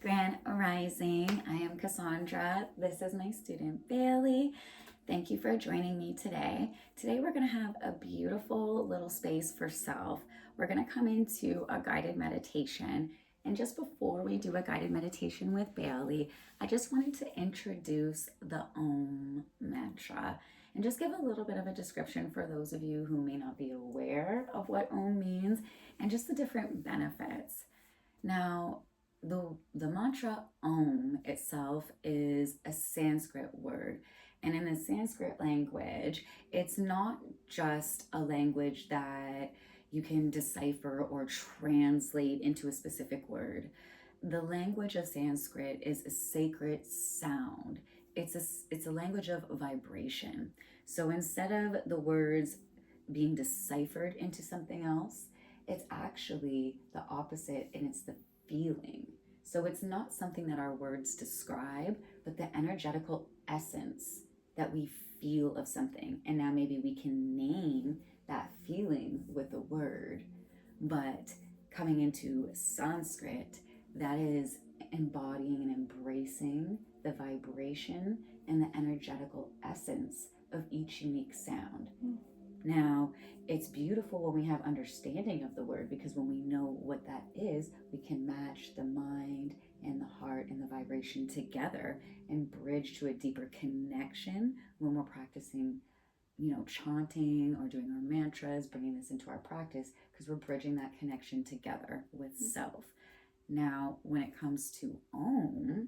Grand Rising. I am Cassandra. This is my student Bailey. Thank you for joining me today. Today we're going to have a beautiful little space for self. We're going to come into a guided meditation. And just before we do a guided meditation with Bailey, I just wanted to introduce the Om mantra and just give a little bit of a description for those of you who may not be aware of what Om means and just the different benefits. Now, the mantra Om itself is a Sanskrit word. And in the Sanskrit language, it's not just a language that you can decipher or translate into a specific word. The language of Sanskrit is a sacred sound. It's a language of vibration. So instead of the words being deciphered into something else, it's actually the opposite, and it's the feeling. So it's not something that our words describe, but the energetical essence that we feel of something. And now maybe we can name that feeling with a word. But coming into Sanskrit, that is embodying and embracing the vibration and the energetical essence of each unique sound. Now, it's beautiful when we have understanding of the word, because when we know what that is, we can match the mind and the heart and the vibration together and bridge to a deeper connection when we're practicing, chanting or doing our mantras, bringing this into our practice, because we're bridging that connection together with self. Now, when it comes to Om,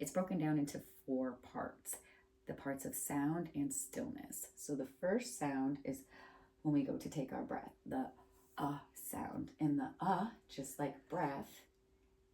it's broken down into 4 parts. The parts of sound and stillness. So the first sound is when we go to take our breath, the sound. And the just like breath,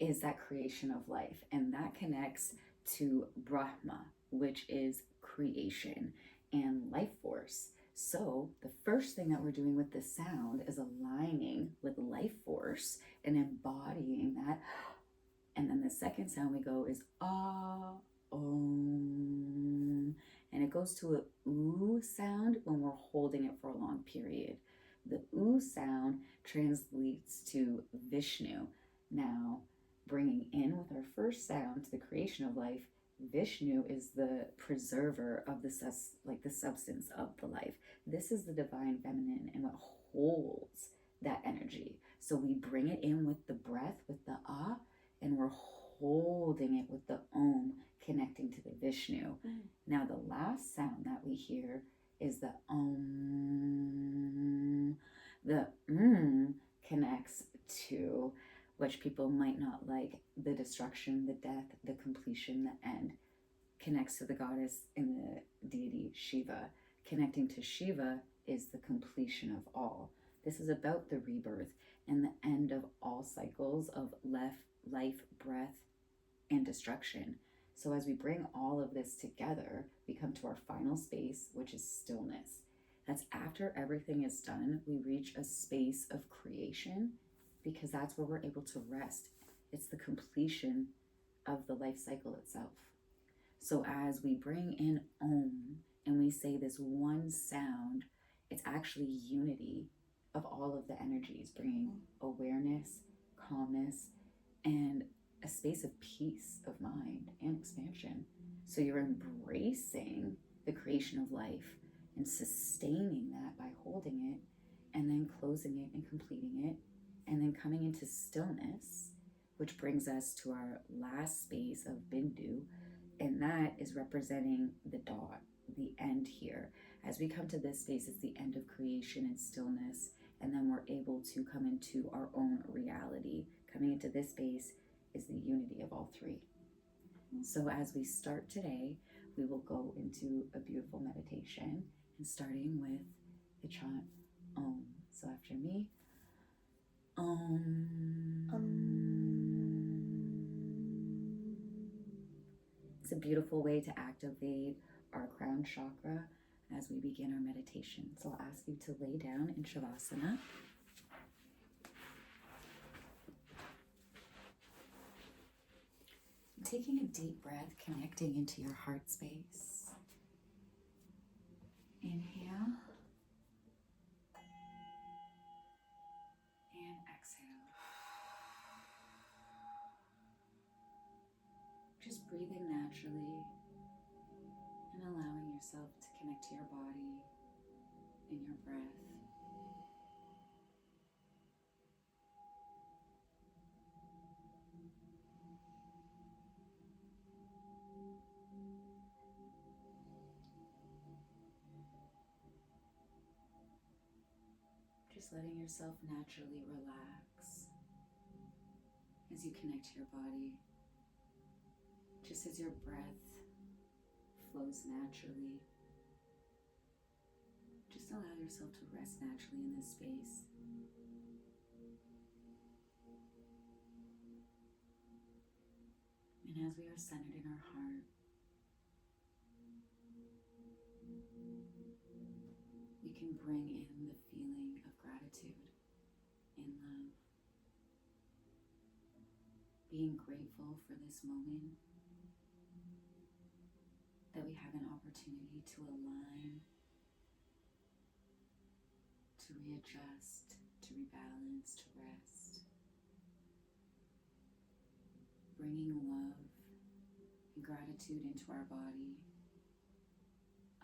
is that creation of life. And that connects to Brahma, which is creation and life force. So the first thing that we're doing with this sound is aligning with life force and embodying that. And then the second sound we go is Om, and it goes to a oo sound when we're holding it for a long period. The oo sound translates to Vishnu. Now, bringing in with our first sound to the creation of life, Vishnu is the preserver of the substance of the life. This is the divine feminine and what holds that energy. So we bring it in with the breath, with the and we're holding it with the Om, connecting to the Vishnu. Now the last sound that we hear is the Om. The connects to, which people might not like, the destruction, the death, the completion, the end. Connects to the goddess and the deity Shiva. Connecting to Shiva is the completion of all. This is about the rebirth and the end of all cycles of life, breath, and destruction. So as we bring all of this together, we come to our final space, which is stillness. That's after everything is done, we reach a space of creation, because that's where we're able to rest. It's the completion of the life cycle itself. So as we bring in Om and we say this one sound, it's actually unity of all of the energies, bringing awareness, calmness, and a space of peace of mind and expansion. So you're embracing the creation of life and sustaining that by holding it and then closing it and completing it, and then coming into stillness, which brings us to our last space of Bindu, and that is representing the dawn, the end here. As we come to this space, it's the end of creation and stillness, and then we're able to come into our own reality. Coming into this space is the unity of all 3. So as we start today, we will go into a beautiful meditation, and starting with the chant Om. So after me, Om. It's a beautiful way to activate our crown chakra as we begin our meditation. So I'll ask you to lay down in Shavasana. Taking a deep breath, connecting into your heart space. Inhale. And exhale. Just breathing naturally and allowing yourself to connect to your body and your breath. Just letting yourself naturally relax as you connect to your body, just as your breath flows naturally. Just allow yourself to rest naturally in this space. And as we are centered in our heart, we can bring in the feeling of gratitude and love. Being grateful for this moment, that we have an opportunity to align, to readjust, to rebalance, to rest. Bringing love and gratitude into our body,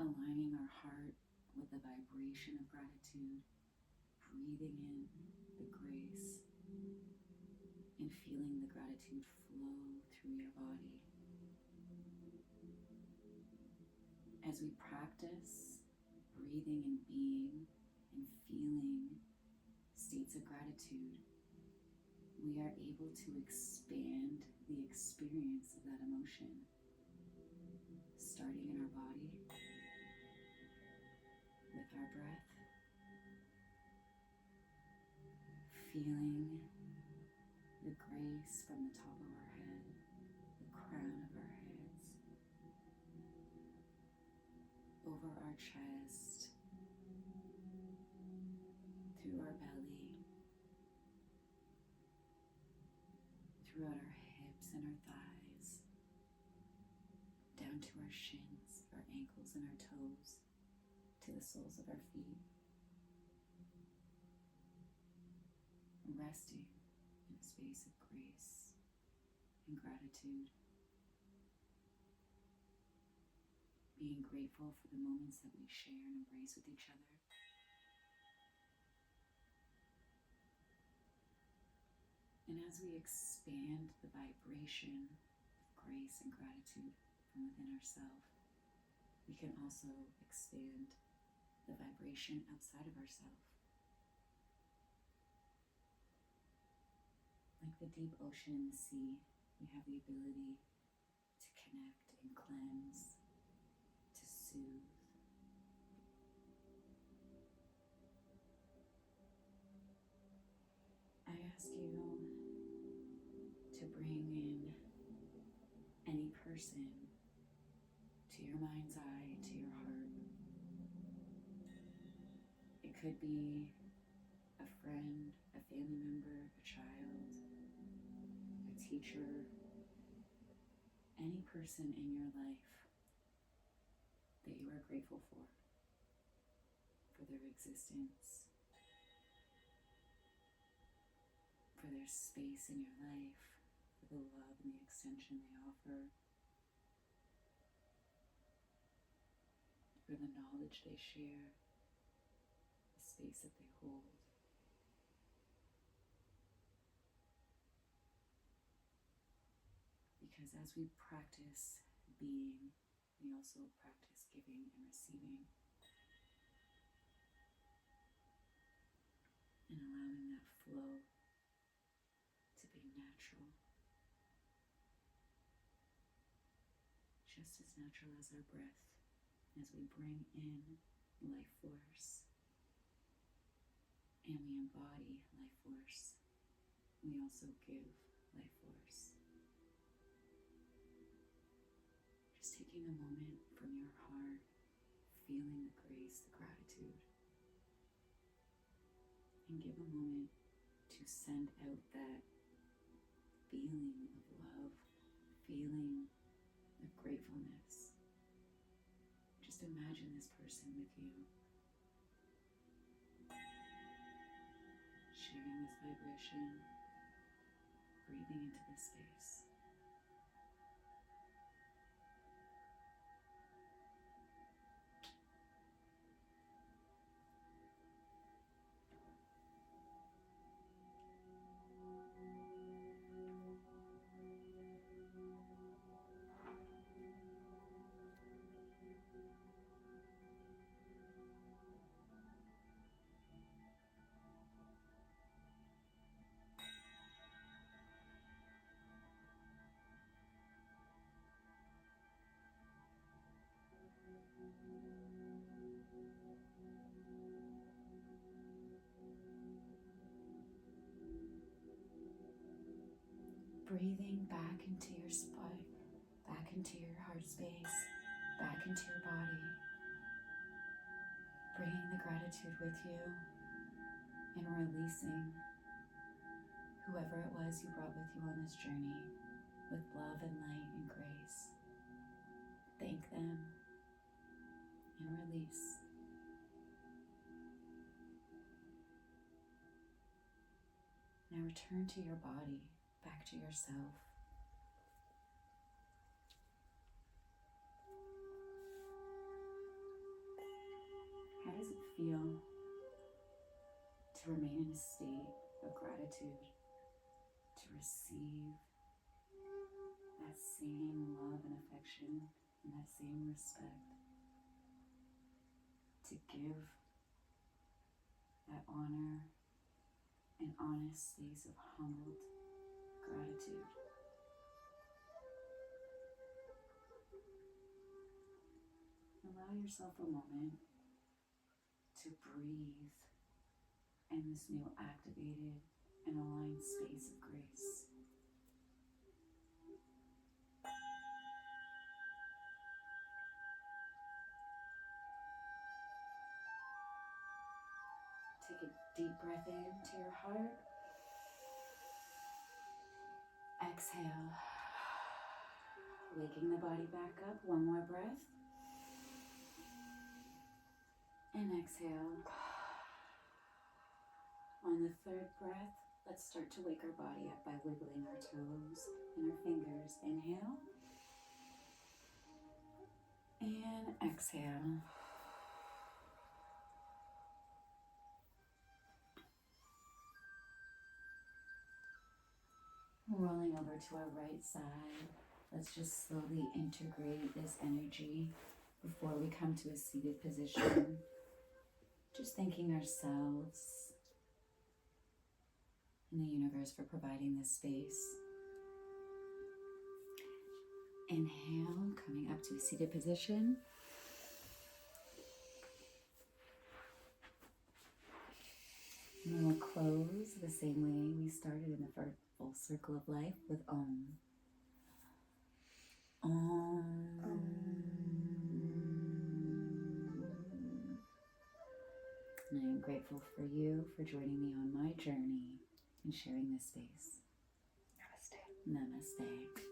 aligning our heart with the vibration of gratitude, breathing in the grace and feeling the gratitude flow through your body. As we practice breathing and being and feeling states of gratitude, we are able to expand the experience of that emotion, starting in our body with our breath, feeling the grace from the top of our head, the crown of our heads, over our chest, through our belly, throughout our hips and our thighs, down to our shins, our ankles and our toes, to the soles of our feet, resting in a space of grace and gratitude, being grateful for the moments that we share and embrace with each other. And as we expand the vibration of grace and gratitude from within ourselves, we can also expand the vibration outside of ourselves. Like the deep ocean and the sea, we have the ability to connect and cleanse, to soothe. I ask you to bring in any person to your mind's eye, to your heart. It could be a friend, a family member, a child, a teacher, any person in your life that you are grateful for their existence, for their space in your life, for the love and the extension they offer, for the knowledge they share, the space that they hold. Because as we practice being, we also practice giving and receiving, and allowing that flow to be natural, just as natural as our breath. As we bring in life force and we embody life force, we also give life force. Just taking a moment from your heart, feeling the grace, the gratitude, and give a moment to send out that feeling of love, feeling of gratefulness. Just imagine this person with you, sharing this vibration, breathing into this space. breathing back into your spine, back into your heart space, back into your body. Bringing the gratitude with you and releasing whoever it was you brought with you on this journey with love and light and grace. Thank them and release. Now return to your body, back to yourself. How does it feel to remain in a state of gratitude, to receive that same love and affection and that same respect, to give that honor and honest space of humbled gratitude? Allow yourself a moment to breathe in this new activated and aligned space of grace. Take a deep breath into your heart. Exhale, waking the body back up. One more breath. And exhale. On the third breath, let's start to wake our body up by wiggling our toes and our fingers. Inhale. And exhale. Rolling over to our right side. Let's just slowly integrate this energy before we come to a seated position. Just thanking ourselves and the universe for providing this space. Inhale, coming up to a seated position. And then we'll close the same way we started in the full circle of life with Om. Om. And I am grateful for you for joining me on my journey and sharing this space. Namaste. Namaste.